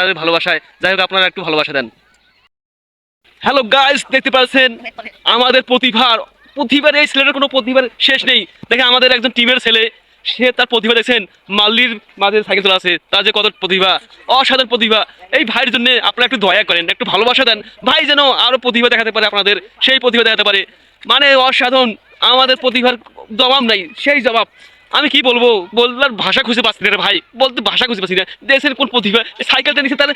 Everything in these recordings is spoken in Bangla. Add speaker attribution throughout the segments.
Speaker 1: তাদের ভালোবাসায়, যাই হোক আপনারা একটু ভালোবাসা দেন। হ্যালো গাইস, দেখতে পাচ্ছেন আমাদের প্রতিভার এই ছেলেটার কোনো প্রতিভার শেষ নেই। দেখেন আমাদের একজন টিমের ছেলে, সে তার প্রতিভা দেখছেন মাল্লির মাঝে সাইকেল চালা আছে, তার যে কত প্রতিভা, অসাধারণ প্রতিভা। এই ভাইয়ের জন্য আপনারা একটু দয়া করেন, একটু ভালোবাসা দেন, ভাই যেন আরো প্রতিভা দেখাতে পারে, আপনাদের সেই প্রতিভা দেখাতে পারে। মানে অসাধারণ, আমাদের প্রতিভার জবাব নাই, সেই জবাব আমি কি বলবো, বলবার ভাষা খুঁজে পাচ্ছি না রে ভাই, বলতে ভাষা খুঁজে পাচ্ছি না। দেশের কোন প্রতিভা, সাইকেলটা নিচে তার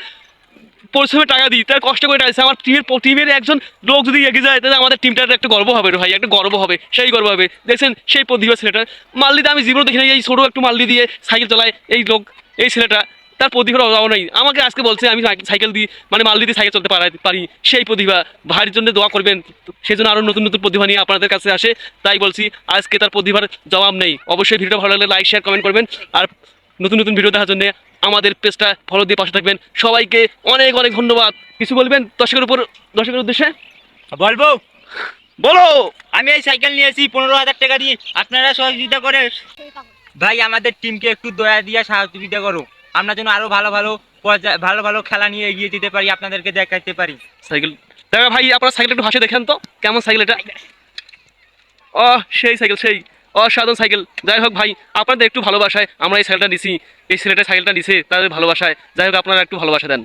Speaker 1: পরিশ্রমে টাকা দিই, তার কষ্ট করে টাকা দিচ্ছে। আমার টিমের একজন লোক যদি এগিয়ে যায়, তাহলে আমাদের টিমটার একটা গর্ব হবে রে ভাই, একটা গর্ব হবে, সেই গর্ব হবে। দেখছেন সেই প্রতিভা ছেলেটা, মাল্লিতে আমি জীবনে দেখি না, এই ছোটো একটু মাল্লি দিয়ে সাইকেল চালায় এই লোক, এই ছেলেটা, তার প্রতিভার অভাব নেই। আমাকে আজকে বলছে আমি সাইকেল দিই, মানে মাল্লি দিয়ে সাইকেল চলতে পারি, সেই প্রতিভা। ভাইয়ের জন্য দোয়া করবেন, সেই জন্য আরও নতুন নতুন প্রতিভা নিয়ে আপনাদের কাছে আসে। তাই বলছি আজকে তার প্রতিভার জবাব নেই। অবশ্যই ভিডিওটা ভালো লাগলে লাইক শেয়ার কমেন্ট করবেন, আর নতুন নতুন ভিডিও দেখার জন্য আমাদের পেজটা ফলো দিয়ে পাশে থাকবেন। সবাইকে অনেক অনেক ধন্যবাদ। কিছু বলবেন দর্শকের উদ্দেশ্যে?
Speaker 2: বলবো,
Speaker 1: বলো।
Speaker 2: আমি এই সাইকেল নিয়েছি 15,000 টাকা দিয়ে, আপনারা সহযোগিতা করে ভাই আমাদের টিমকে একটু দয়া দিয়ে সহযোগিতা করো, আমরা যেন আরো ভালো ভালো ভালো ভালো খেলা নিয়ে এগিয়ে যেতে পারি, আপনাদেরকে দেখাতে পারি।
Speaker 1: সাইকেল দেখা ভাই, আপনার সাইকেল একটু হাসে দেখেন তো কেমন সাইকেল এটা। ও সেই সাইকেল, সেই অসাধারণ সাইকেল। যাই হোক ভাই, আপনাদের একটু ভালোবাসায় আমরা এই সাইকেলটা নিছি, এই ছেলেটা সাইকেলটা নিছে তাদের ভালোবাসায়, যাই হোক আপনারা একটু ভালোবাসা দেন।